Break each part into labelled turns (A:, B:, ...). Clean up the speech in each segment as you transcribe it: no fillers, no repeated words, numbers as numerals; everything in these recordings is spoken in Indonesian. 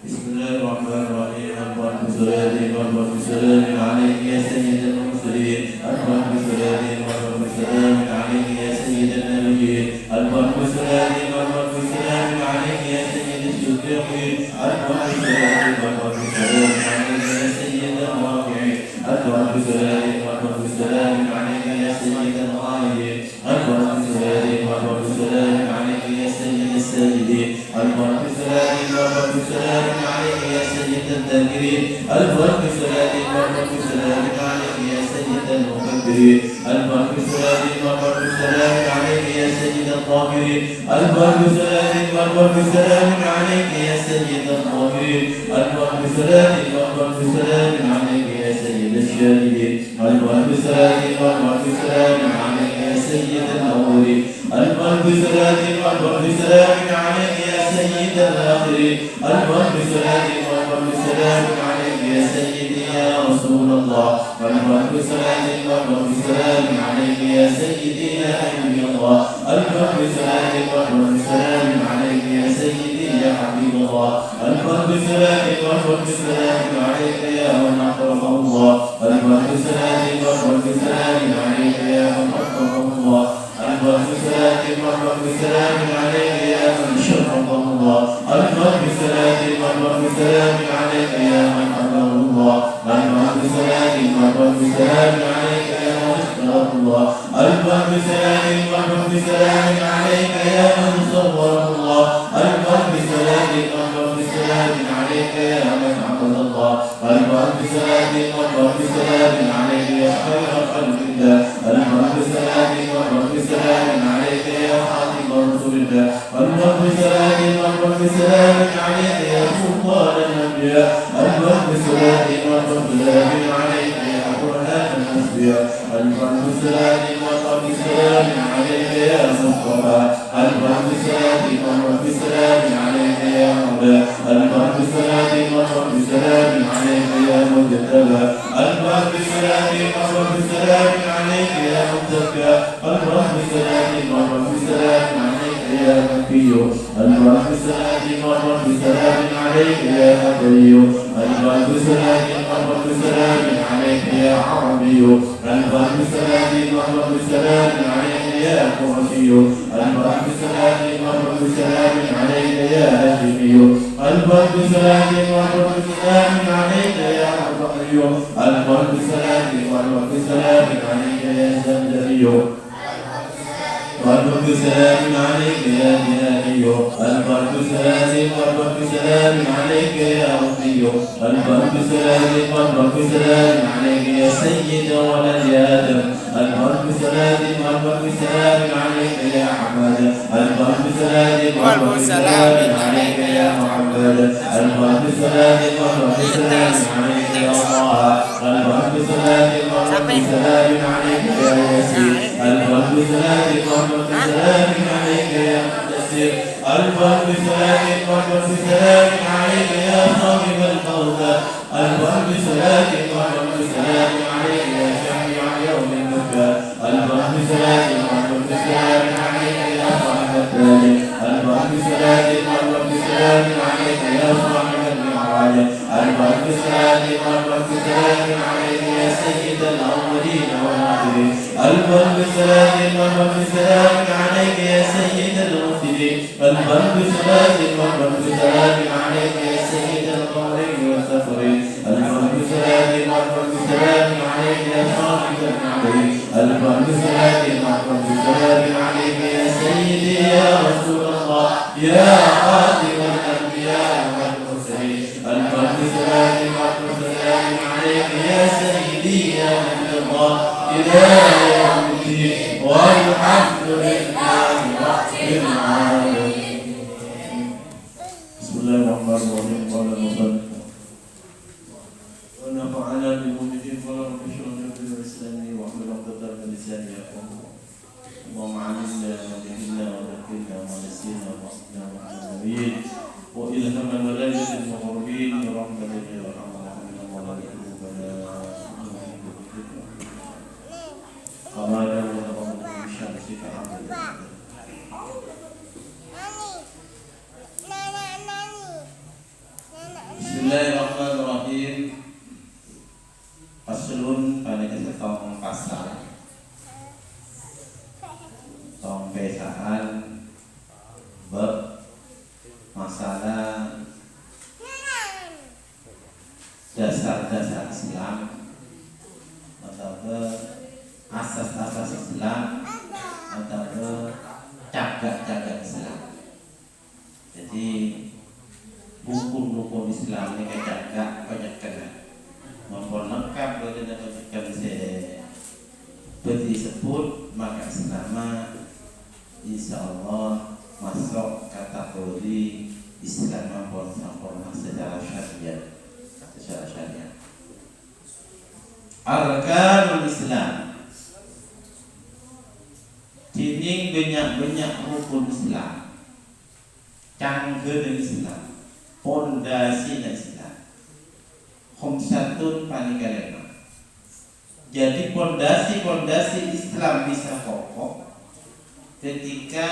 A: بسم الله الرحمن الرحيم. أكبر بصلاة وأكبر بسلام عليك يا سيد المرسلين. أكبر بصلاة وأكبر بسلام عليك يا سيد النبيين. أكبر بصلاة وأكبر بسلام عليك يا سيد الشفيعين. أكبر بصلاة وأكبر بسلام عليك يا سيد الرافعين. أكبر بصلاة وأكبر بسلام عليك يا سيد الغايبين. أكبر بصلاة وأكبر بسلام عليك يا سيد الساجدين. أكبر بصلاة وأكبر بسلام عليك يا سيد الذاكرين. أكبر بصلاة وأكبر بسلام عليك يا سيد المكبرين. أكبر بصلاة وأكبر بسلام عليك يا سيد الطاهرين. أكبر بصلاة وأكبر بسلام عليك يا سيد الطاهرين. أكبر بصلاة وأكبر بسلام عليك يا سيد الشاهدين. أكبر بصلاة وأكبر بسلام عليك يا سيد الأولين. أكبر بصلاة وأكبر بسلام عليك يا سيد الآخرين. أكبر بصلاة وأكبر بسلام عليك يا سيدي يا رسول الله. أكبر بصلاة وأكبر بسلام عليك يا سيدي يا نبي الله. أكبر بصلاة وأكبر بسلام عليك يا سيدي يا حبيب الله. أكبر بصلاة وأكبر بسلام عليك يا من أكرمه الله. أكبر بصلاة وأكبر بسلام عليك يا من أكرمه الله. أكبر بصلاة وأكبر بسلام عليك يا من شرفه الله. أكبر بصلاة وأكبر بسلام عليك يا من أمره الله. أكبر بصلاة وأكبر بسلام عليك يا من اختاره الله. أكبر بصلاة وأكبر بسلام عليك يا من صوره الله. أكبر بصلاة وأكبر بسلام عليك يا من عبد الله. أكبر بصلاة وأكبر بسلام عليك يا خير خلق الله. أكبر بصلاة وأكبر بسلام عليك يا خاتم رسول الله. أكبر بصلاة وأكبر بسلام عليك يا سلطان الأنبياء. أكبر بصلاة وأكبر بسلام عليك يا قرآن الأنبياء. أكبر بصلاة وأكبر بسلام عليك يا مصطفى. أكبر بصلاة وأكبر بسلام عليك يا مولا. أكبر بصلاة وأكبر بسلام عليك يا مجتبى. أكبر بصلاة وأكبر بسلام عليك يا مزكى. أكبر بصلاة وأكبر بسلام عليك يا مكي. أكبر بصلاة وأكبر بسلام عليك يا نبي. أكبر بصلاة وأكبر بسلام عليك يا عربي. أكبر بصلاة وأكبر بسلام عليك يا قرشي. أكبر بصلاة وأكبر بسلام عليك يا هاشمي. أكبر بصلاة وأكبر بسلام عليك يا حرقي. أكبر بصلاة وأكبر بسلام عليك يا زمزمي. أكبر بسلام عليك يا هلالي. أكبر بسلام وأكبر بسلام عليك يا ربي. أكبر بسلام وأكبر بسلام عليك يا سيد ولد آدم. أكبر بسلام وأكبر بسلام عليك يا حماد. أكبر بسلام وأكبر بسلام عليك يا محمد. أكبر بسلام وأكبر بسلام عليك يا الله. أكبر بسلام وأكبر بسلام عليك يا ياسين. أكبر بسلام وأكبر بسلام عليك يا مدثر. أكبر بسلام وأكبر بسلام عليك يا صاحب الفوزى. أكبر بسلام وأكبر بسلام عليك يا شفيع يوم النجاة. أكبر بسلام وأكبر بسلام عليك يا صاحب الثالث. أكبر بسلام وأكبر بسلام عليك يا صاحب المعراج. أكبر بسلام وأكبر بسلام عليك يا سيد الأولين والآخرين. أكبر بسلام وأكبر بسلام عليك يا سيد المرسلين. أكبر بسلام وأكبر بسلام عليك يا سيد القمرين والسفرين. أكبر بسلام وأكبر بسلام عليك يا صاحب النعمين. أكبر بسلام وأكبر بسلام عليك يا سيدي يا رسول الله يا خاتم الأنبياء والمرسلين. أكبر بسلام وأكبر بسلام عليك يا سيدي يا نبي الله إلى يوم الدين. والحمد لله رب العالمين. بسم الله الرحمن الرحيم. قال المصنف ونفعنا بالمؤمنين ولو بشرنا بالإسلام واحلل عقدة من لساني يفقهوا. اللهم علمنا ما جهلنا وذكرنا ما نسينا واصلنا محمدين وإلهمنا ملائكة المقربين برحمتك يا أرحم الراحمين. اللهم قلوبنا كما نور بالشمس كعبد. masalah dasar-dasar Islam atau ke asas-asas Islam atau ke cagak-cagak Islam. Jadi buku-buku Islam ini kayak cagak banyak kena maupun lengkap dengan banyak seperti disebut, maka selama insya Allah masuk kategori Islam maupun sempurna secara syariat. Arkanul Islam, dinding banyak rukun Islam, cangkir Islam, pondasi Islam, khamsatun panikalema. Jadi pondasi Islam bisa kokoh ketika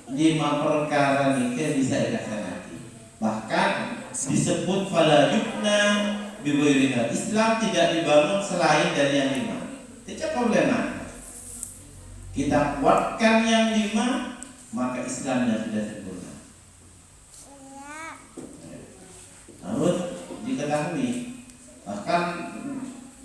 A: 5 perkara ini bisa dilaksanakan. Bahkan disebut fala yubna bi ghairiha. Islam tidak dibangun selain dari yang 5. Tidak problema. Kita kuatkan yang 5, maka Islamnya sudah sempurna. Harus diketahui. Bahkan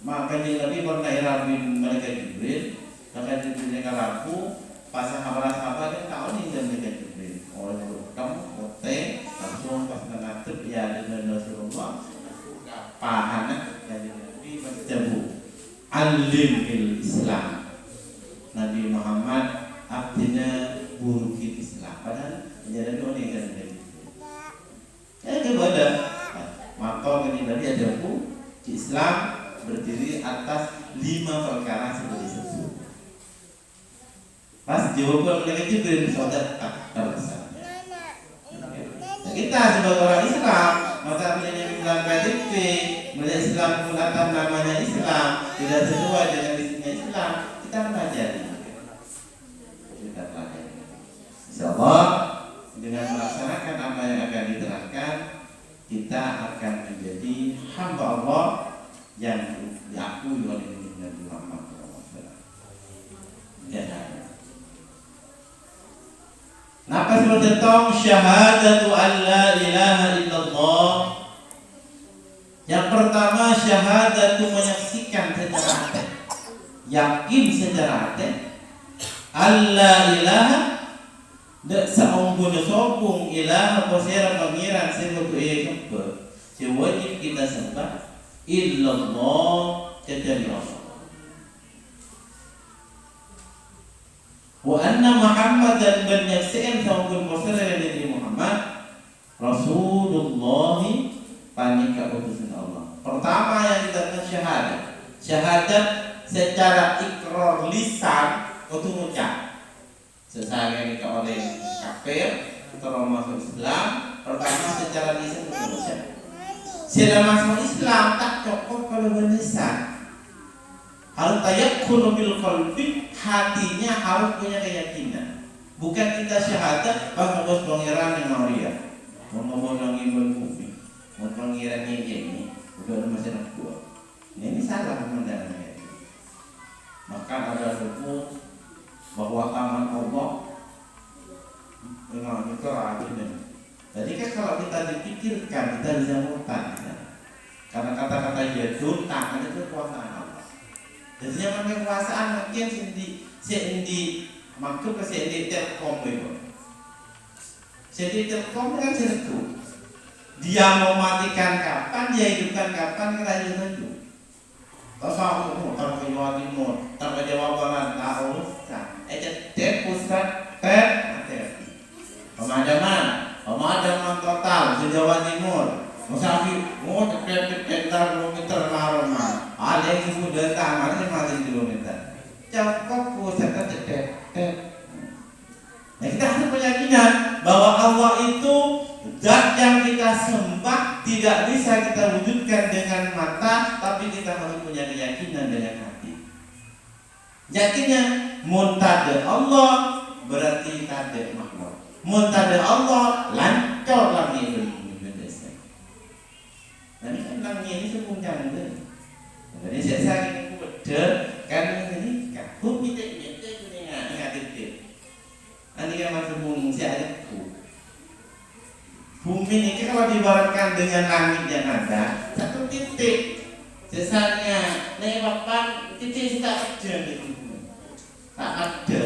A: makanya Nabi pernah irabin mereka Jibril, maka mereka ragu, pas sahabat-sahabat yang tahu nih dan mereka Jibril. Orang kamu kote langsung pas mengatur ya dengan Rasulullah pahana dari Nabi berjemu alimil Islam. Nabi Muhammad artinya guru Islam. Padahal ajaran itu nih kan Nabi. Kepada maka ini Nabi ada Islam berdiri atas 5 perkara seperti itu. Pas jawaban mereka Jibril saudara alasannya. Kita sebagai orang Islam, masa punya Islam KTP, melihat Islam menggunakan namanya Islam, tidak sesuai dengan isinya Islam, kita pelajari. Insyaallah dengan melaksanakan apa yang akan diterangkan, kita akan menjadi hamba Allah yang diakui oleh Nabi Muhammad SAW. Napa seperti tong syahadatu an la ilaha illallah. Yang pertama syahadatu menyaksikan secara hati, yakin secara hati, alla ilaha dak saunggun sopung ilaha posera pangeran sebutu ekebe. Wajib kita sembah illallah kecuali Allah. Wa anna Muhammadan bin Yasin saunggun posera dari Muhammad Rasulullah panika utusan Allah. Pertama yang kita syahadat. Syahadat secara ikrar lisan atau mengucap. Sesaat kita oleh kafir atau masuk Islam, pertama secara lisan atau mengucap. Setelah masuk Islam tak cukup kalau berlisan. Harus tayakkun bil qalbi, hatinya harus punya keyakinan. Bukan kita syahadat bahwa bos pangeran yang Maria. Ngomong ibn Mufi, mau pangeran ini udah masih anak gua. Ini salah pemandangannya. Maka ada buku bahwa tangan Allah memang itu rajin. Jadi kan kalau kita dipikirkan kita bisa murtad. Karena kata-kata yadun tangan itu kekuasaan Allah. Jadi yang kekuasaan makin sendi maksud ke sendi telkom itu. Sendi telkom kan sedeku. Dia mau matikan kapan, dia hidupkan kapan kerajaan itu. Kalau ke Jawa Timur, tanpa Jawa Barat, tahu kan? Pusat mati. Pemadaman total di Jawa Timur. Musafir, mau cepet kilometer maroma. Ada yang ibu datang, ada yang mati kilometer. Cukup pusat cepet. Nah, kita harus keyakinan bahwa Allah itu zat yang kita sembah tidak bisa kita wujudkan dengan mata, tapi kita harus punya keyakinan dengan hati. Yakinnya muntade Allah berarti tade makhluk. Muntade Allah lancar lagi Indonesia. Nanti kan lagi ini sepuncang itu. Jadi saya ini betul kan ini kabut itu ingat itu. Nanti kan masuk bung saya ada ku. Bumi ini kalau diibaratkan dengan langit yang ada satu titik, sesanya lewatkan titik tak ada gitu, tak ada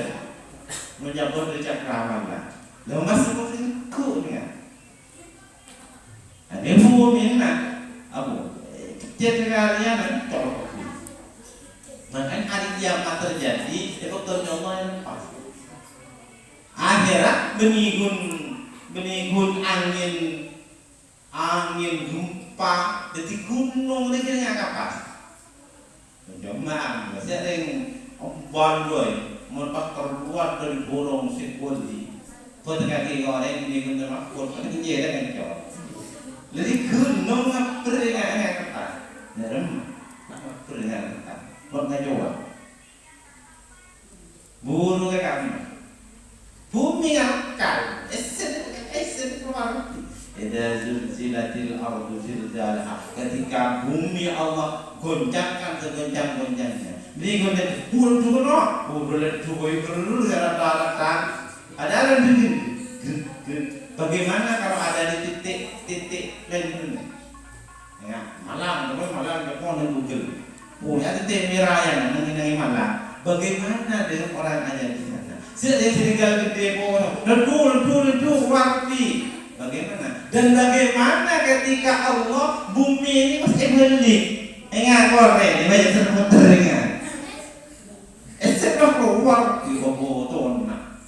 A: menjabur dari cakrawala lah. Lalu masih mengikut kan? Ada bumi nak apa? Kecil kalian nanti colok. Makanya hari kiamat terjadi, itu Allah yang lepas. Akhirat benigun angin gempa, jadi gunung lagi nggak kapas. Jemaah, saya ada yang bandoi, mereka terluar dari borong sekoli. Kau tengah kira orang ini guna makhluk, ada kejadian yang jauh. Jadi gunung apa yang kapas? Nerem, apa yang kapas? Buat ngajuan. Buru ke kami. Bumi angkal, esen keluar. Idza zulzilatil ardu zilzalaha. Ketika bumi Allah goncangkan segoncang-goncangnya. Ini goncang buru daratan. Ada bagaimana kalau ada di titik lain? Ya, malam telepon Google. Punya titik merah yang mengenai malam. Bagaimana dengan orang aja di sana? Saya tinggal gede pohon, ledu warti. Bagaimana? Dan bagaimana ketika Allah bumi ini masih beli? Ingat korek, banyak terputar ingat. Setelah keluar di bawah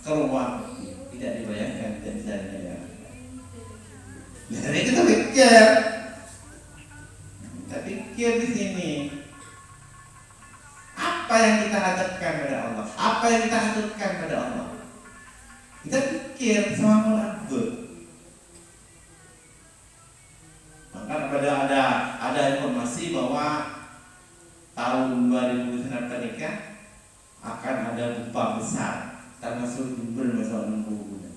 A: keluar tidak dibayangkan dan saya. Jadi kita pikir di sini. Apa yang kita hadapkan pada Allah? Apa yang kita hadapkan pada Allah? Kita pikir sama menakut. Maka ada informasi bahwa tahun 2000 akan ada gempa besar, termasuk jumlah masalah 60.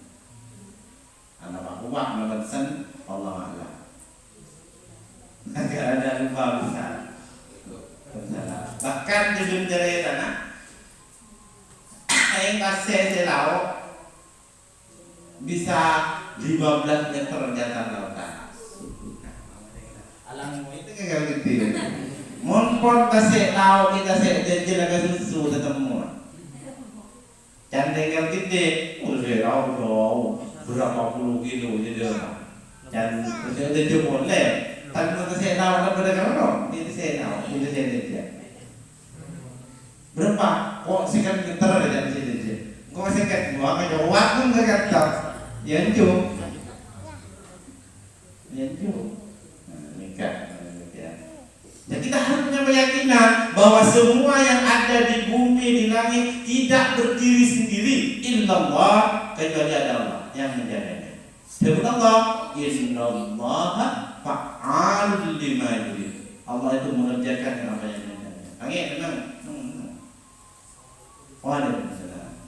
A: Anak aku nabasan Allah Allah. Akan ada gempa besar. Bahkan di dunia tanah yang pasir laut bisa 15 meter di atas lautan. Alam itu kayak gitu. Monpon pasir laut kita sejajar agak susu ketemu. Cantik gede, udah jauh berapa puluh kilo jadi dan udah boleh. Tapi kalau saya tahu apa berapa itu saya tahu, itu saya lihat. Berapa? Kok sekian meter aja di sini. Kok sekian gua ngejawab pun enggak tahu. Yanju. Nikah. Ya kita harus punya keyakinan bahwa semua yang ada di bumi di langit tidak berdiri sendiri. Illallah, kecuali ada Allah yang menjaganya. Sebut Allah, innallaha fa'alul lima yurid. Allah itu mengerjakan apa yang diinginkan. Angin tenang. Waalaikumsalam.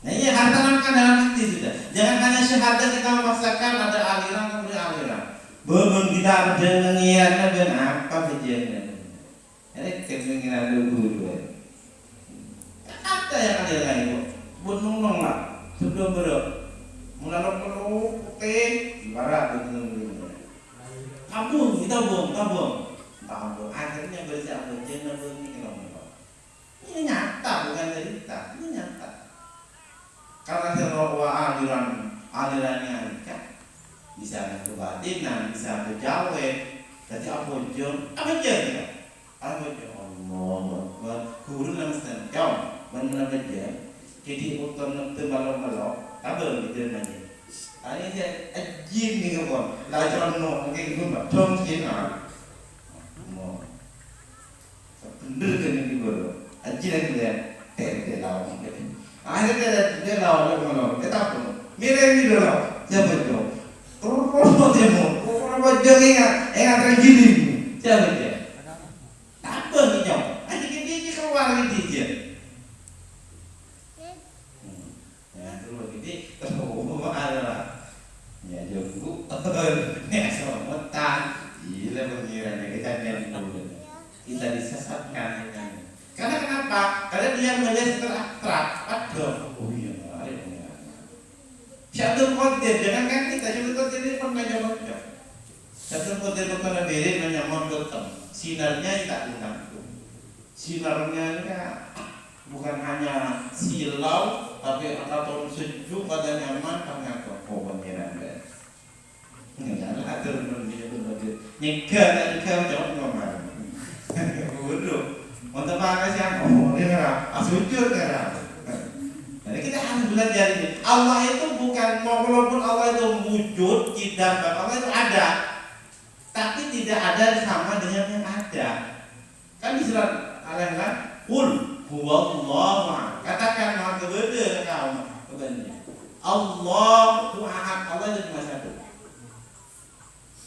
A: Nah ini tanamkan dalam hati sudah. Jangan hanya syahadat kita memaksakan ada aliran kemudian aliran. Belum kita ada mengiyakan dan apa bagiannya. Ini keinginan dulu. Ada yang ada lain, buat nong lah. Sebelum mengalami putih, ibarat itu. Tabung. Akhirnya bersiap jangan berpikir. Ini nyata bukan cerita, ini nyata. Karena sebuah alirannya bisa kebatinan, bisa berjawe. Jadi apa aja? Allah, guru nama jauh. Benar benar. Jadi utang nanti balok-balok, apa gitu namanya? Ini saya ajin nih kawan. Lajar no, mungkin guna dong kena. Mau bener kan ini guru. Ajin lagi dia lawan. Akhirnya dia lawan. Kita pun mirip ni dulu. Siapa tu? Terus dia mau. Orang bajang ingat terjadi. Siapa dia? Apa ni jauh? Adik dia keluar gitu je. Ya jauh, ni asal metan, gila pengiran kita yang dulu, kita disesatkan. Karena kan melihat abstrak. Aduh, oh iya, Syaikhul Qadir, jangankan kita, Syaikhul Qadir ini pernah nyoba. Syaikhul Qadir pernah beri menyamar dotem. Sinarnya tak ditampung. Sinarnya bukan hanya silau, tapi atau sejuk pada nyaman karena pengiran deh. Enggak ada turun dia tu nyegah jawab ngomong. Bodoh. Untuk apa siapa? Oh, dia ngerah. Asujud ngerah. Jadi kita harus belajar ini. Allah itu bukan, walaupun Allah itu wujud, tidak, Allah itu ada, tapi tidak ada sama dengan yang ada. Kan di surat Al-Imran, Qul huwallahu, katakan maha kebenar kau, kebenar. Allah itu ahad, Allah itu cuma satu.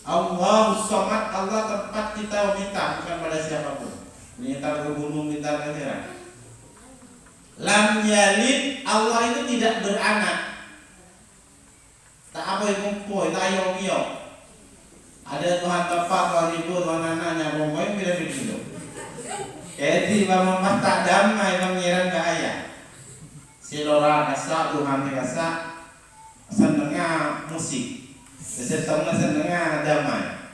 A: Allahus Samad, Allah tempat kita meminta, bukan pada siapapun. Minta ke gunung, minta ke darat. Lam yalid, Allah itu tidak beranak. Tak apa yang kumpul, tak ayong-ayong. Ada Tuhan tepat, Tuhan ibu, Tuhan anaknya, pokoknya bila begitu. Jadi bapak tak damai mengiran ke ayah. Silora kasak, Tuhan kasak, senengah musik. Setengah senengah damai.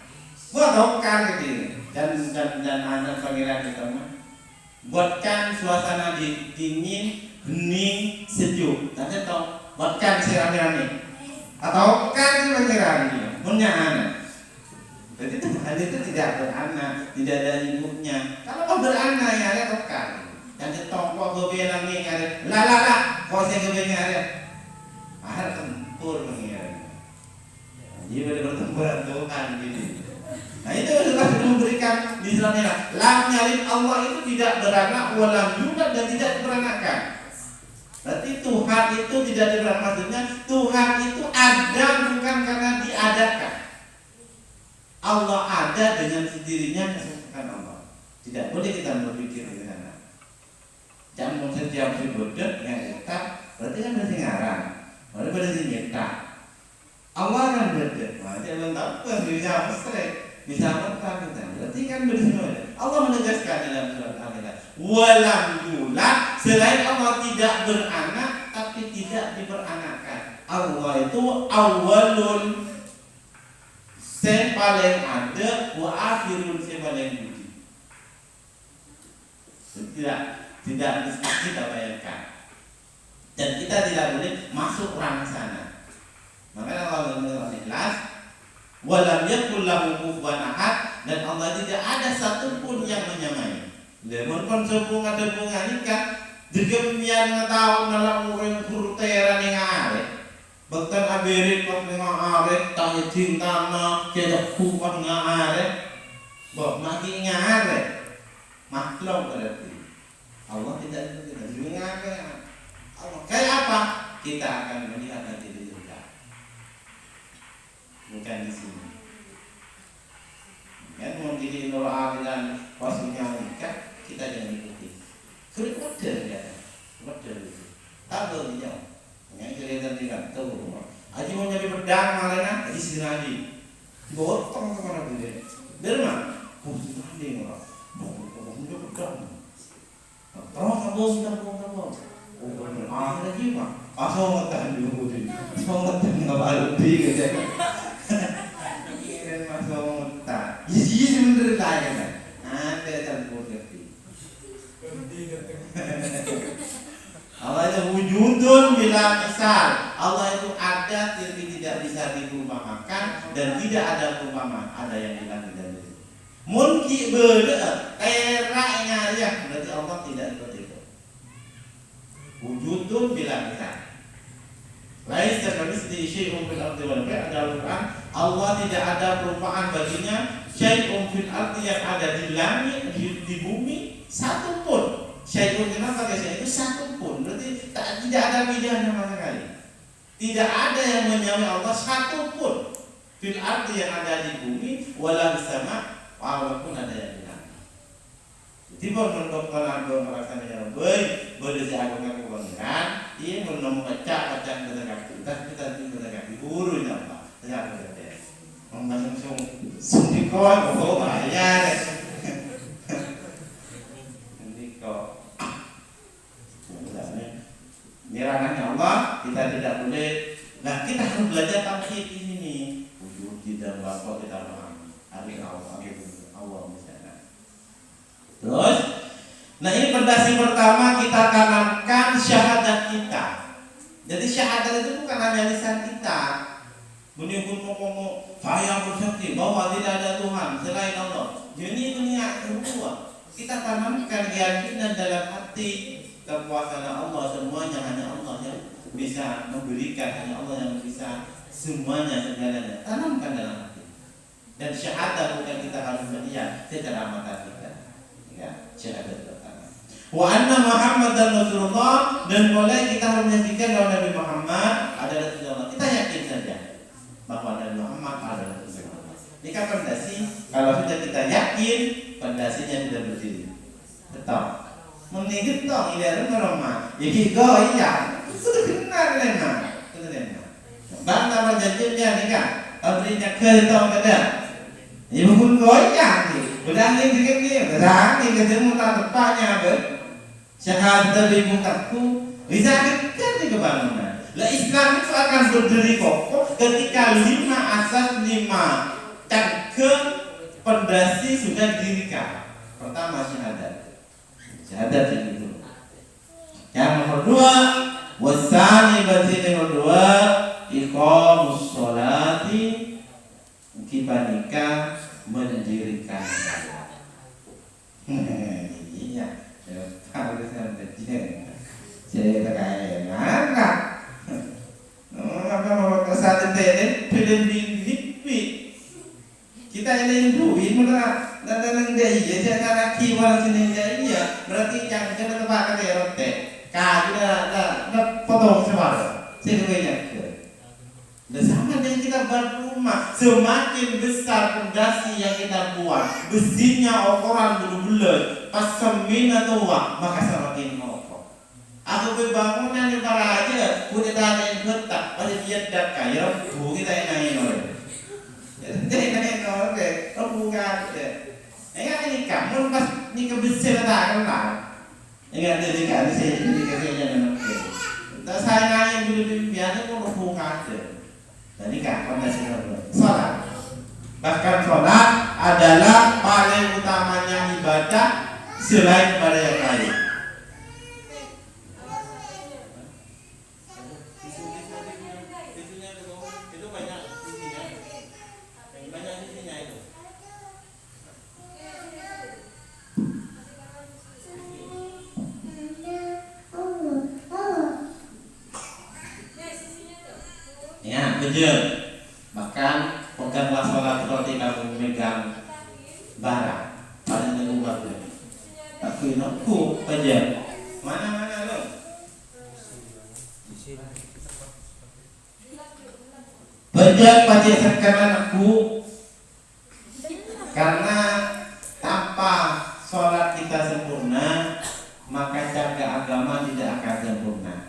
A: Buat hokar gitu. Dan anak pangeran kita mah. Buatkan suasana dingin, hening, sejuk. Nanti tahu, buatkan serami-rami. Atau kan pangeran dia, punya anak. Jadi itu tidak beranak, tidak ada ibunya. Kalau kau beranak ya ada hokar. Dan tahu kau kebelang ni ada, la, kau saya kebelang ada. Ada tempur pangeran. Dia boleh bertempur Tuhan gini. Nah itu adalah memberikan di dalamnya. Lam yalid, Allah itu tidak beranak, walam yulad, dan tidak diperanakan. Berarti Tuhan itu tidak diberanak, maksudnya Tuhan itu ada bukan karena diadakan. Allah ada dengan sendirinya, kesukaan Allah. Tidak boleh kita berpikir di sana. Jangan setiap bodoh yang kita, berarti kan berarti ngarang, berarti nyata. Allah kan beda, dia belum tahu yang bisa bisa apa kita. Berarti kan benar. Allah menegaskan dalam surat Al-Imran, walam yulad, selain Allah tidak beranak, tapi tidak diperanakkan. Allah itu awalun, yang paling ada, wa akhirun, yang paling budi. Tidak kita bayangkan. Dan kita tidak boleh masuk ranah sana. Makanya Allah dalam Ikhlas, walam yakul lahu kufuwan ahad, dan Allah tidak ada satupun yang menyamai. Lemon pun sebunga debunga nikah, degemian tahun dalam urang kurteran yang are. Bahkan aberit kok dengan are, tanya cinta na, kita kuat dengan are, bah mati dengan are, makhluk berarti. Allah tidak itu kita dengar Allah kayak apa? Kita akan melihat nanti. Bukan di sini. Kan mau jadi doa dan wasnya nikah, kita jangan ikuti. Kerikut ya, model itu. Tahu dia, yang kelihatan tidak tahu. Aji mau jadi pedang malena, aji sirani. Gotong kemana dia? Derma, sirani orang. Dia pedang. Terus kabung. Oh, ada jiwa. Asal matan dulu tu. Asal matan nggak balut dia gitu. Kira masuk muta. Isi sebenarnya lain kan. Ada campur ngerti. Allah itu wujudun bila misal. Allah itu ada tapi tidak bisa diumpamakan dan tidak ada perumpamaan. Ada yang hilang dan itu. Mungkin beda. Eranya ya berarti Allah tidak seperti itu. Wujudun bila misal. Laisa kamitslihi syai'un fil ardi wal ba'i, ada Al-Qur'an, Allah tidak ada perumpamaan baginya syai'un fil ardi, yang ada di langit, di bumi, satu pun. Syai'un, kenapa guys? Itu satu pun. Berarti tidak ada bedanya sama sekali. Tidak ada yang menyamai Allah satu pun. Fil ardi, yang ada di bumi, wala sama, walaupun ada yang di langit. Jadi menurut kalau melaksanakan baik, berdasar agama kebanyakan, ia belum membaca kita kaki guru apa? Saya berkata, langsung sundikon, oh bahaya. Sundikon. kita harus belajar tauhid ini. Wujud dan bapak kita pahami. Allah misalnya. Terus, nah ini pondasi pertama kita tanamkan syahadat kita. Jadi syahadat itu bukan hanya lisan kita. Menyebut ngomong saya bersaksi bahwa tidak ada Tuhan selain Allah. Jadi dunia kedua kita tanamkan keyakinan dalam hati kekuasaan Allah, semuanya hanya Allah yang bisa memberikan, hanya Allah yang bisa semuanya segalanya. Tanamkan dalam hati. Dan syahadat bukan kita harus melihat secara mata kita. Ya, syahadat pertama. Wa anna Muhammad dan Rasulullah, dan mulai kita harus menyaksikan bahwa Nabi Muhammad adalah Rasulullah. Kita yakin saja bahwa Nabi Muhammad adalah Rasulullah. Jika fondasi, kalau sudah kita yakin, fondasinya sudah berdiri. Tetap. Meningkat dong, ini rumah. Jadi go iya, sudah benar lena, sudah lena. Bangsa berjanjinya nih kan, pabriknya kereta ada. Ibu pun goyang nih, berani dikit nih, berani ketemu tak tepatnya ber. Syahadat dari mukaku, bisa kita di kebangunan. Lah Islam itu akan berdiri kokoh ketika 5 asas 5 cangkem pondasi sudah didirikan. Pertama syahadat itu. Yang nomor 2, wasani berarti nomor 2, iqamus sholati, kita nikah mendirikan salat. Iya, harus ada jen. Saya terkait mana? Apa mau kesalahan tadi? Film ini kita ini duit mana? Nang dia iya, jangan lagi orang sini iya. Berarti yang kita tempat ada rote. Kayu dah potong semua. Saya kaya dan sama dengan kita berumah, semakin besar fondasi yang kita buat, besinya ukuran bulat-bulat, pas semina tua, maka semakin kokoh. Aku berbangunan di para aja, udah ada yang betak, pada dia dak kaya, kita yang naik oleh. Jadi naik oleh, bukan. Enggak ini kamu pas ni kebesar tak kenal. Enggak ada di sini jangan okey. Tak saya naik dulu biasa pun bukan. Jadi kan fondasi salat. Bahkan salat adalah paling utamanya ibadah selain pada yang lain. Itu banyak isinya. Banyak isinya itu. Ya, betul. Bahkan peganglah sholat seperti kamu memegang bara. Pada negara itu. Tapi nokku aja. Mana lo? Bejak pada sekarang aku, karena tanpa sholat kita sempurna, maka jaga agama tidak akan sempurna.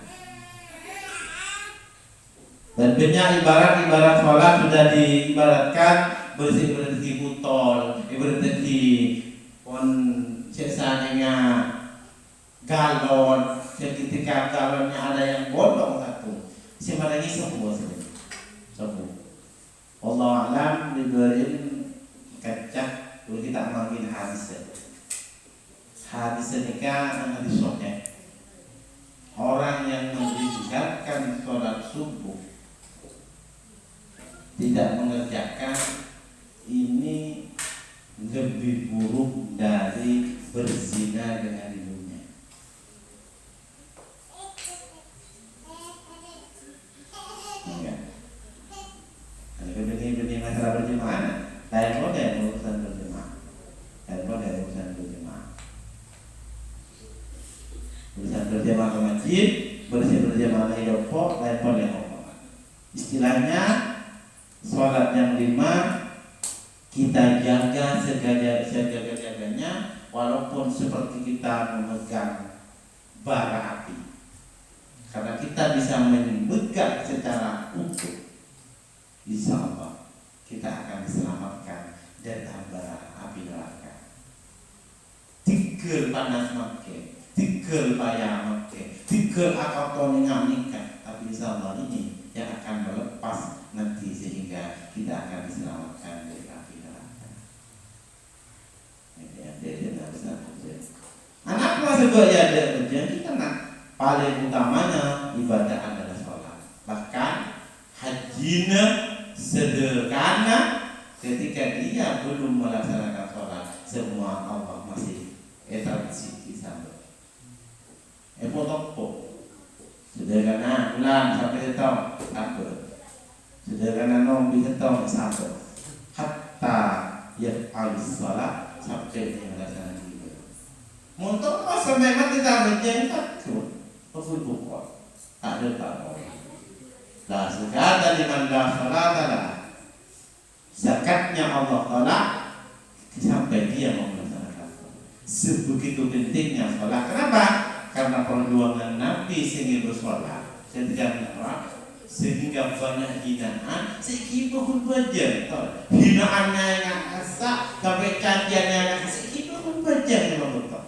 A: Dan banyak ibarat sholat sudah diibaratkan bersih-bersih botol, bersih pon sesanya galon, ketika galonnya ada yang bolong satu, sebenarnya semua semua. Allah alam diberi kaca, kalau kita amalin hadis nikah dan hadis sahih. Orang yang mengerjakan sholat subuh tidak mengerjakan ini lebih buruk dari berzina dengan ibunya. Enggak. Ada benih-benih masalah berjemaah. Lain model urusan berjemaah. Urusan berjemaah ke masjid, berjemaah ke dapur, lain model. Istilahnya sholat yang 5 kita jaga sejaga-jaganya, walaupun seperti kita memegang bara api, karena kita bisa memegang secara utuh, insya Allah kita akan diselamatkan dari bara api neraka. Tigel panas makin, tigel payah makin, tigel akal toningan nikah, tapi insya Allah ini yang akan melepas sebab ya ada ujian kita paling utamanya ibadah adalah sholat. Bahkan hajinya sederhana ketika dia belum melaksanakan sholat, semua Allah masih tradisi disambut. Potong sederhana bulan sampai setahun apa? Sederhana nombi setahun sampai hatta ya al-sholat sampai dia melaksanakan ibadah. Untuk sampai mati tak berjalan takut, berfuduk tak ada tahu. Lah sekadar liman la sholat zakatnya Allah Ta'ala sampai dia mau melaksanakan. Sebegitu pentingnya sholat. Kenapa? Karena perjuangan Nabi sehingga bersolat sehingga banyak hinaan sehingga pun baca hinaannya yang asa sampai caciannya yang asa sehingga pun baca memang betul.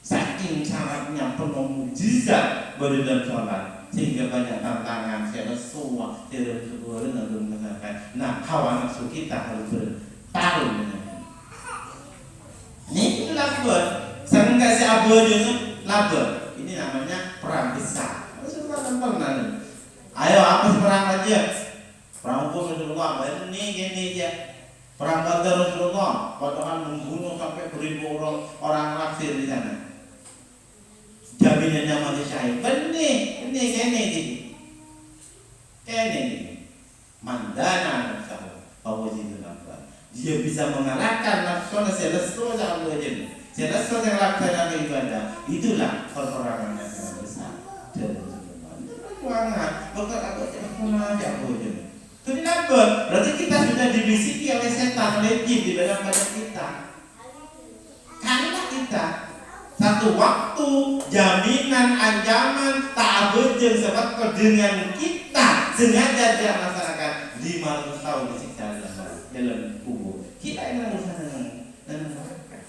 A: Saking syaratnya penuh mujizat dalam sholat sehingga banyak tantangan saya semua tidak boleh untuk mengatakan. Nah hawa nafsu kita harus bertarung dengan ini labur saya nggak siapa labur ini namanya perang besar. Ayo apa sih perang aja? Perang hukum Rasulullah ini gini aja. Perang Badar Rasulullah potongan membunuh sampai beribu orang kafir di sana. Jaminannya manusia ini mandana nafsu bahwa dia bisa mengalahkan nafsu selesai dalam wajib selesai yang laksanakan ibadah itulah peperangan yang sangat besar dan perjuangan bukan apa aja wajib itu kenapa? Berarti kita sudah dibisiki oleh setan oleh jin di dalam badan kita karena kita satu waktu jaminan ancaman tak berjeng sebab dengan kita sengaja dia melaksanakan 500 tahun disiksa dalam kubur kita yang melaksanakan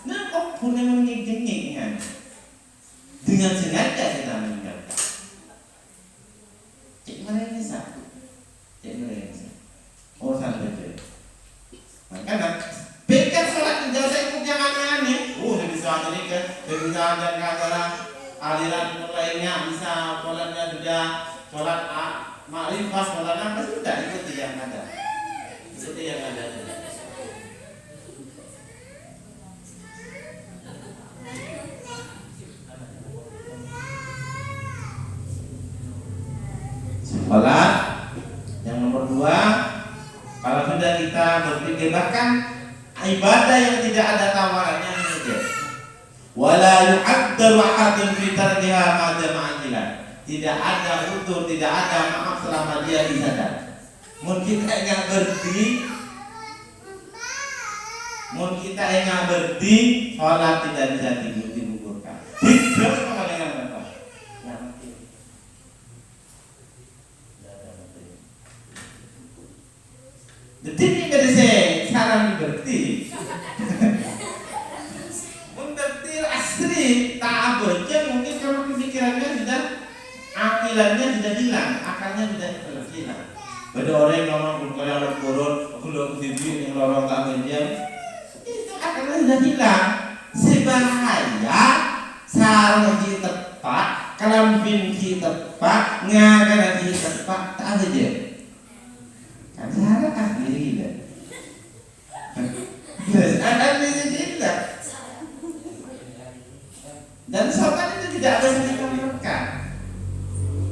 A: nah kok punya mengiging-iging dengan sengaja kita meninggalkan cik mana bisa oh sampai saja makanya bekan sholat tidak usah ikut yang aneh-aneh saya bisa ajarkan saya bisa ajarkan aliran lainnya bisa sholatnya sudah sholat ma'rifah sholat apa sudah ikuti yang ada sholat yang nomor 2 kalau sudah kita berpikir bahkan ibadah yang tidak ada tawarannya saja wala yu'addaru ahadun fi tarkiha ma jama'ajilan tidak ada utur tidak ada maaf selama dia disadar mun kita ingin berdi sholat tidak bisa digugurkan tidak sama dengan apa jadi ini dari saya saran berdi mengerti asli tak baca mungkin kalau pikirannya sudah akilannya sudah hilang akalnya sudah hilang. Ada orang yang ngomong kalau orang turun aku lo sendiri yang lorong tak menjam itu akalnya sudah hilang sebahaya sarung kita tepat kelambin kita tepat ngagan kita tepat tak ada je kan cara akhir gila akan bisa tidak dan sholat itu tidak ada yang menekan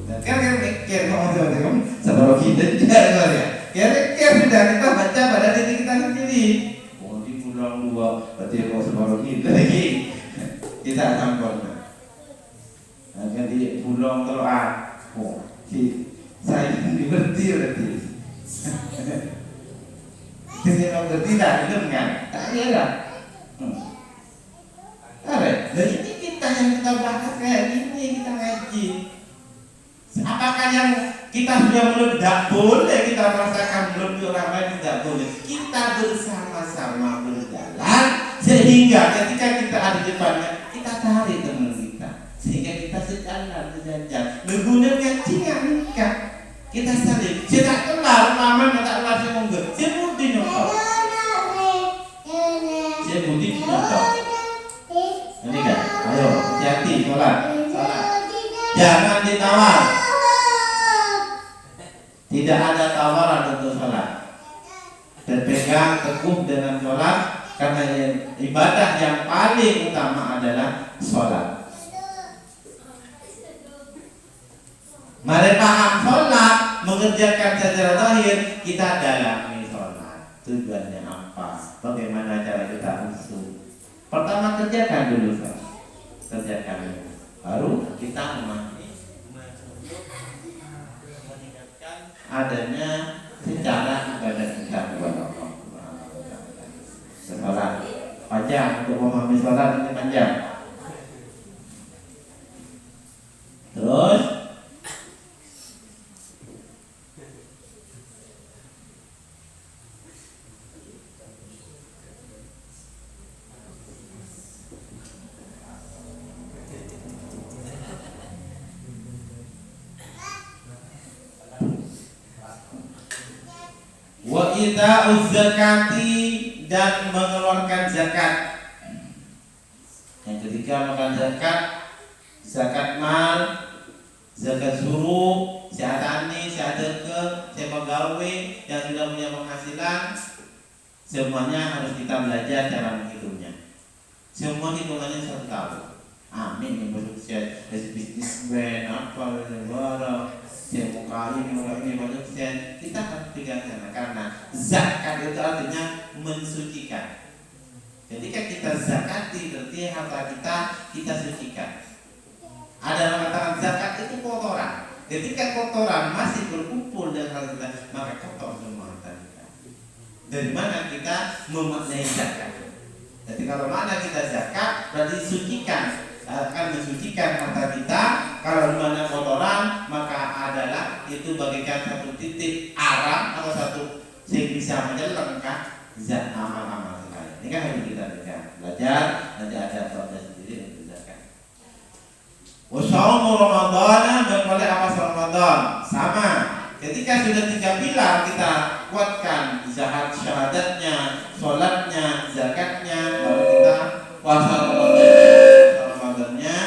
A: dan kan mikir ngomong sebelum kita tidak ya kira-kira sudah kita baca pada diri kita sendiri oh di pulang 2 berarti mau sebelum kita lagi kita tampil nah di pulang teloan oh saya diberti berarti jadi kalau tidak itu kan tak ada lah dan ini kita yang kita bahas kayak gini kita ngaji apakah yang kita sudah meledak boleh kita merasakan lebih orang lain tidak boleh kita bersama-sama berjalan sehingga ketika kita ada di depannya kita tarik teman kita sehingga kita sejalan berjalan berguna ngaji nikah kita saling tidak kelar lama tak kelar semua saya mudi nyokap ini kan ayo sholat. Jangan ditawar. Tidak ada tawaran untuk sholat. Berpegang teguh dengan sholat, karena ibadah yang paling utama adalah sholat. Mari paham sholat, mengerjakan secara zahir, kita dalami sholat. Tujuannya apa? Bagaimana cara kita usul? Pertama kerjakan dulu sholat. Kerjakan dulu. Baru kita memahami adanya secara ibadah kita kepada Allah. Sholat panjang, untuk memahami sholat ini panjang. Terus wa ita'uz zakati, dan mengeluarkan zakat. Yang ketiga makan zakat, zakat mal, zakat zuru, saya tani, saya deke, saya pegawai yang sudah punya penghasilan. Semuanya harus kita belajar cara menghitungnya. Semua hitungannya 1 tahun. Amin. Yang sukses, bisnismen apa, negara, saya muka ini sukses. Kita harus pegang karena zakat itu artinya mensucikan. Ketika kita zakati, berarti harta kita sucikan. Ada yang mengatakan zakat itu kotoran. Ketika kotoran masih berkumpul dengan harta kita, maka kotor semua harta kita. Dari mana kita memaknai zakat? Jadi kalau mana kita zakat, berarti sucikan, akan mensucikan harta kita. Kalau di mana kotoran, maka adalah itu bagaikan satu titik arang atau satu yang bisa menjelengkan zat amal-amal sekali. Ini kan harus kita belajar. Nanti ada proses sendiri untuk zakat. Wasaumu Ramadan, dan oleh apa Ramadan sama. Ketika sudah 3 pilar kita kuatkan, syahadatnya, sholatnya, zakatnya, baru kita puasa Ramadannya.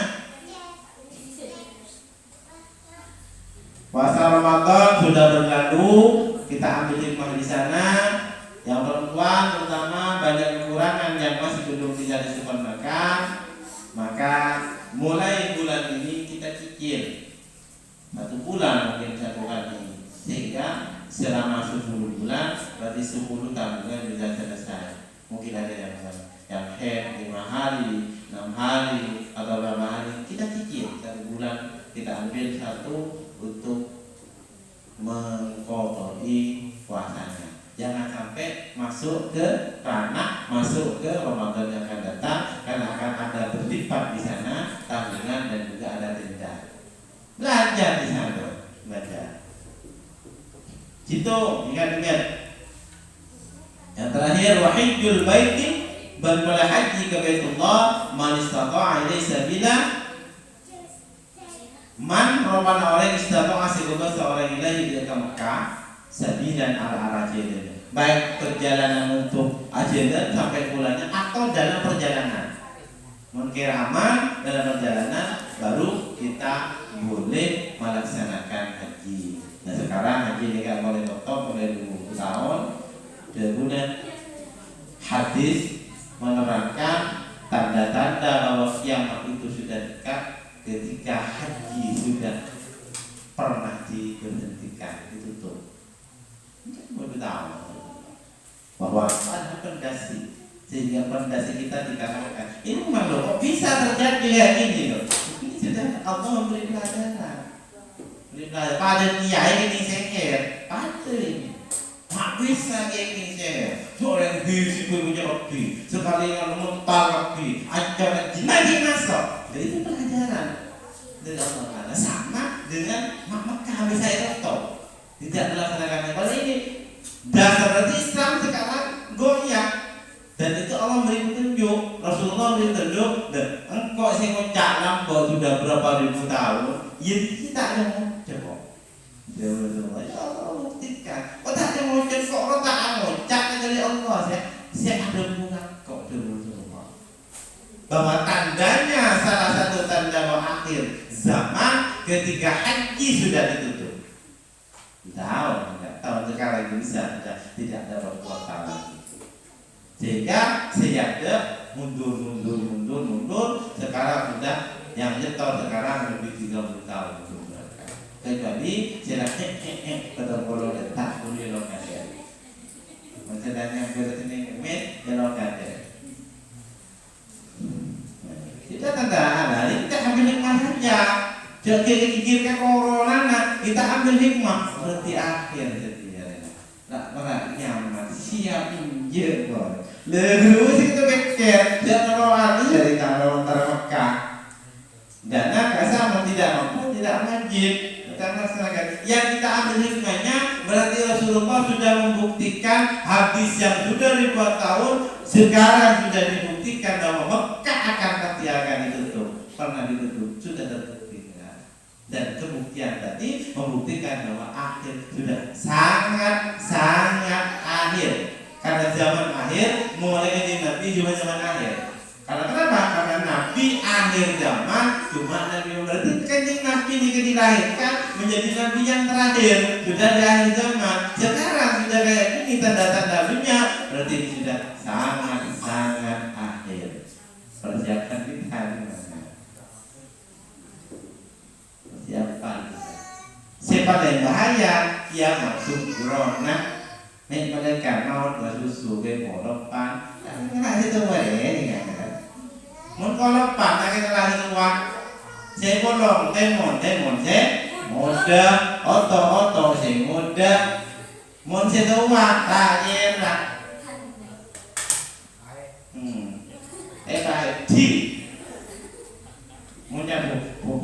A: Puasa Ramadan sudah berlalu, kita ambil hikmah di sana. Yang perempuan terutama banyak kekurangan yang masih belum bisa disempurnakan, maka mulai bulan ini kita cicil 1 bulan, mungkin 1 kali, sehingga selama 10 bulan berarti 10 tabungan bisa selesai. Mungkin ada yang head 5 hari, 6 hari, atau berapa hari, kita cicil 1 bulan, kita ambil 1 untuk mengkotori puasanya. Jangan sampai masuk ke ranah, masuk ke Ramadan yang akan datang, karena akan ada berlipat di sana tabungan dan juga ada denda. Belajar di sana, belajar. Situ ingat-ingat. Yang terakhir, wahijjul baiti, bermula haji ke Baitullah, man istata'a ilaihi sabila. Man merupakan orang istata'a sebagai seorang ilahi ke Mekah, sabilan ala ajal. Baik perjalanan untuk ajal sampai pulangnya atau dalam perjalanan. Mungkin aman dalam perjalanan, baru kita boleh melaksanakan haji. Nah sekarang haji ini mulai top mulai 20 tahun. Kemudian hadis menerangkan tanda-tanda bahwa kiamat itu sudah dekat ketika haji sudah pernah diberhentikan, ditutup. Mungkin tahu bahwa ada fondasi, sehingga fondasi kita dikatakan ini memang loh, kok bisa terjadi kayak gini loh. Ini sudah Allah memberi pelajaran. Pada kiai ini seker, pada ini tak bisa kayak gini saya. Seorang bisi punya lebih, sekali yang mental lebih, acara lagi masuk. Jadi itu pelajaran dari Allah Taala, sama dengan Mekah saya tahu tidak melaksanakan kalau ini dasar Islam sekarang goyah, dan itu Allah beri petunjuk, Rasulullah beri petunjuk, dan engkau sih ngocak lampau sudah berapa ribu tahun, ya kita yang ngocak kok. Ya Allah buktikan, kok tak ada ngocak kok, kok tak ngocak dari Allah, saya ada bunga kok dari Rasulullah. Bahwa tandanya, salah satu tanda
B: akhir zaman ketika haji sudah ditutup. Tahun sekarang ini bisa tidak dapat kuota lagi. Sehingga sejak mundur. Sekarang sudah yang nyetor sekarang lebih 30 tahun. Kecuali sila betul-betul letak boleh lokat ya. Maksudnya yang bersini met lokat ya. Kita tidak ada, kita ambil hikmah saja. Jangan kita corona, kita ambil hikmah seperti akhir setia. Tak pernah nyaman, siap injil kok. Lalu itu beker, jangan lawan dari kalau antara Mekah. Dana kasar tidak mampu, tidak wajib. Yang kita ambil hikmahnya berarti Rasulullah sudah membuktikan hadis yang sudah ribuan tahun sekarang sudah dibuktikan bahwa Mekah akan pasti akan ditutup, pernah ditutup, sudah terbuktikan. Dan kebuktian tadi membuktikan bahwa akhir sudah sangat akhir. Karena zaman akhir mulai dari Nabi juga zaman akhir. Karena kenapa? Karena Nabi akhir zaman cuma Nabi berarti kanjeng Nabi jika dilahirkan menjadi Nabi yang terakhir sudah di akhir zaman. Sekarang sudah kayak ini tanda-tandanya berarti ini sudah sangat akhir. Persiapan kita gimana? Persiapan. Siapa yang bahaya? Kiamat sempurna. Nek malaikat maut susu ke polopan. Kenapa itu ini kan? Mun kolopan nak kita lahir tua. Saya bolong temon saya muda oto saya muda. Mun saya tua tak enak. Baik di. Mun ya bu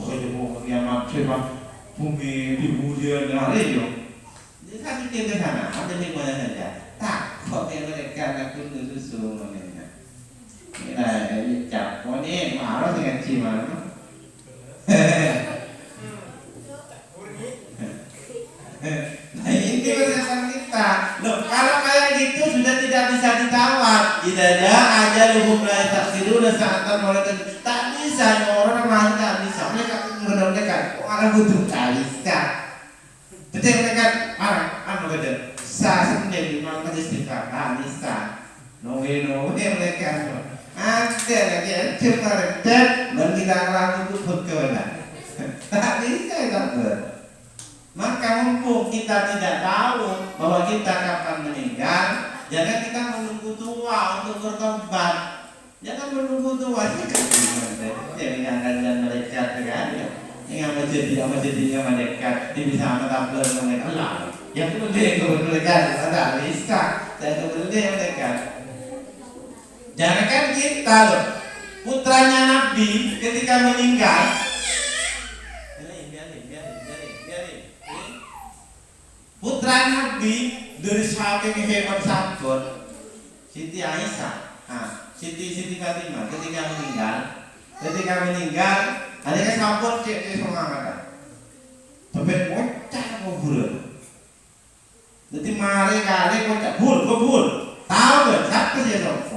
B: yang macam bumi di bulan hari yo. Jadi kan kita sana ada di mana saja. Tak kok mereka nak tunggu susu mana. Nah, cap ini marah dengan cimar. Nah ini persiapan kita. Loh, kalau kayak gitu sudah tidak bisa ditawar. Tidak ada hukum lain taksiru dan saatan mereka tak bisa. Orang lain tak bisa. Mereka mengenalkan orang butuh tak bisa. Jadi mereka marah, betul. Saya sendiri malah istighfar tak bisa. Noe mereka. Ada lagi kemarin dan kita lalu itu berkewanan. Tak bisa tak. Maka mumpung kita tidak tahu bahwa kita kapan meninggal, jangan kita menunggu tua untuk bertobat. Jangan menunggu tua. Jangan dan mereka terkadang yang menjadi malaikat dia bisa menambah mereka lah. Yang penting mereka tidak bisa. Dan kemudian mereka jangankan kita loh, putranya Nabi ketika meninggal, putra Nabi dari sahabat yang hebat sabun, Siti Aisyah, Siti Fatimah ketika meninggal, ada yang sabun cek semangat, tapi kocak kubur, jadi mari kali kocak kubur, tahu gak siapa sih sabun?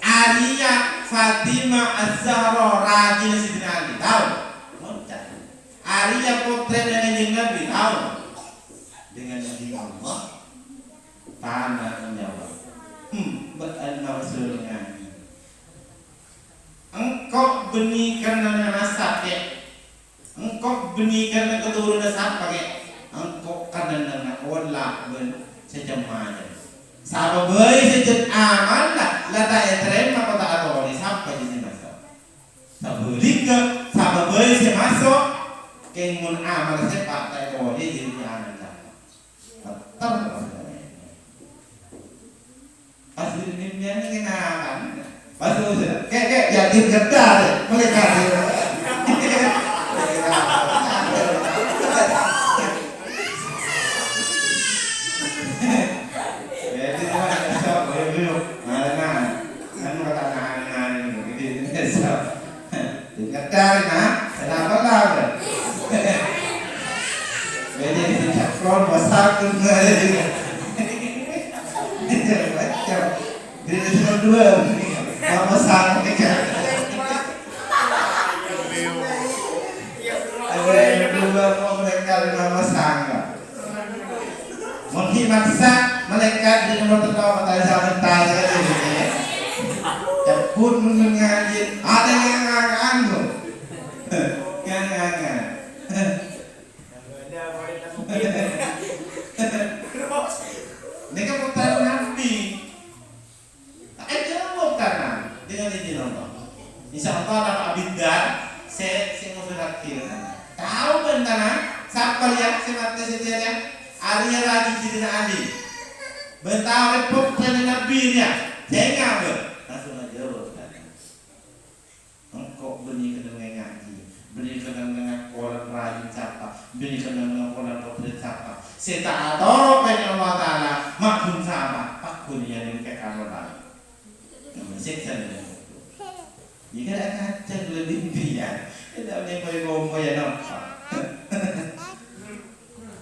B: Arya Fatimah Az-Zahra rajin Sidina Ali tahu? Arya potret dengan Nabi tahu? Dengan Nabi Allah tanah menjawab. Maksudnya engkau benih karena nasab ya, engkau benih karena keturunan siapa ya, engkau karena wala sejamaah. Sahabat bayi sejak aman lah, lata terima kota atau ini sampai di sini masuk. Sahabat bayi saya masuk, kengun amal sepak tak itu jadi aman lah. Betul asli ini dia ni kenapa? Pasal kayak yakin kedar mereka. Cari nak, kenapa lah? Jadi cakron besar tu juga. Jadi macam, jadi cuma dua, apa besar mereka. maksa malaikat di nomor tertawa matahari sama tanya gitu ya. Ceput mengaji ada yang ngangan tuh, ngangan. Ini kan pertanyaan Nabi. Tak jawab kanan dengan izin Allah. Insya Allah dalam abidar saya mau berakhir. Tahu bentana siapa yang semata setiapnya Arya lagi jadi Ali. Bentang repot dengan Nabi-nya. Saya ngambil langsung aja jawab kanan. Engkau benih kena ngaji, benih kena dengan koran rajin siapa, benih kena dengan koran potret siapa. Saya tak tahu pada Allah Taala maklum sama pakun yang dikatakan orang. Siksa dengan itu. Jika ada kacang lebih biar, tidak boleh ngomong ya nampak.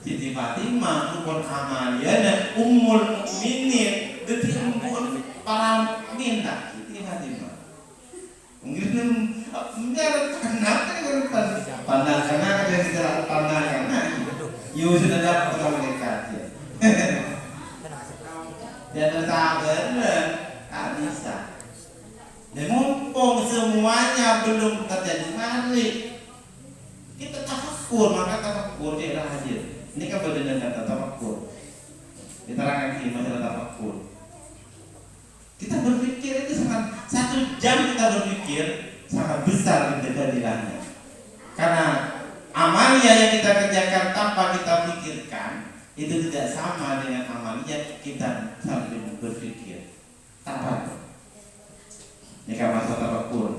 B: Siti Fatimah, Ummul Amalia dan Ummul Mukminin, detik umpun para minta Siti Fatimah. Mungkin menjadi kenapa pandang karena ada sejarah pandang karena you sudah dapat komunikasi. Dan tersabar tak bisa. Dan mumpung semuanya belum terjadi mari kita tafakur, maka tafakur dia hadir. Ini kan bagian kata tafakur. Diterangkan di masalah tafakur. Kita berpikir itu sangat 1 jam kita berpikir sangat besar keadilannya. Karena amalia yang kita kerjakan tanpa kita pikirkan itu tidak sama dengan amalia kita sambil berpikir. Tanpa ini kan masalah tafakur.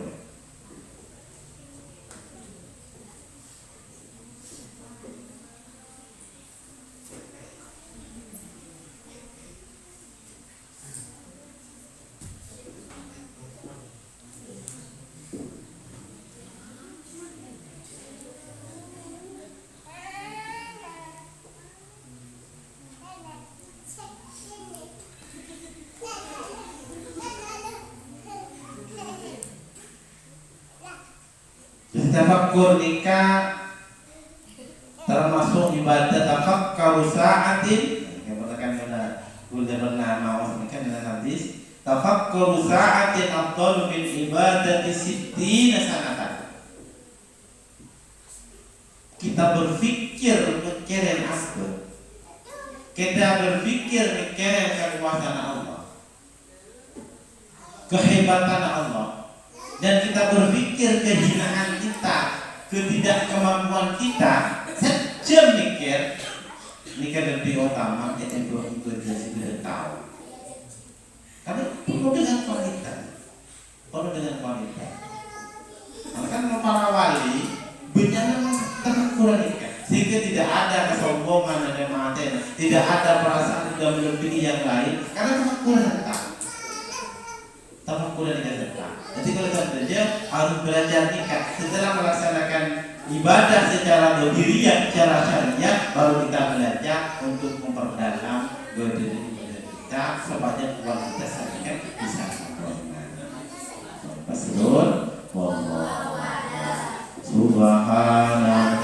B: Tafakkur nikah termasuk ibadah tafakkur sa'atin yang berkaitan dengan kuliah bernama kan dengan hadis tafakkur sa'atin afdalu min ibadati sittina sanatan. Kita berpikir mikirin apa? Kita berpikir mikirin kekuasaan Allah, kehebatan Allah, dan kita berpikir kehinaan kita, ketidakkemampuan kita, sejam mikir nikah lebih utama yang bekerja sudah tahu. Karena perlu dengan kualitas, Maka para wali bencana terkurang nikah, sehingga tidak ada kesombongan dan maten, tidak ada perasaan sudah melebihi yang lain, karena terkurang tahu. Tafakur nikah serta. Jadi kalau saja harus belajar nikah setelah melaksanakan ibadah secara dohiriyah, secara syariah, baru kita belajar untuk memperdalam dohiriyah kita supaya kualitas syariah bisa sempurna. Paslon, wallahu a'lam. Subhanallah.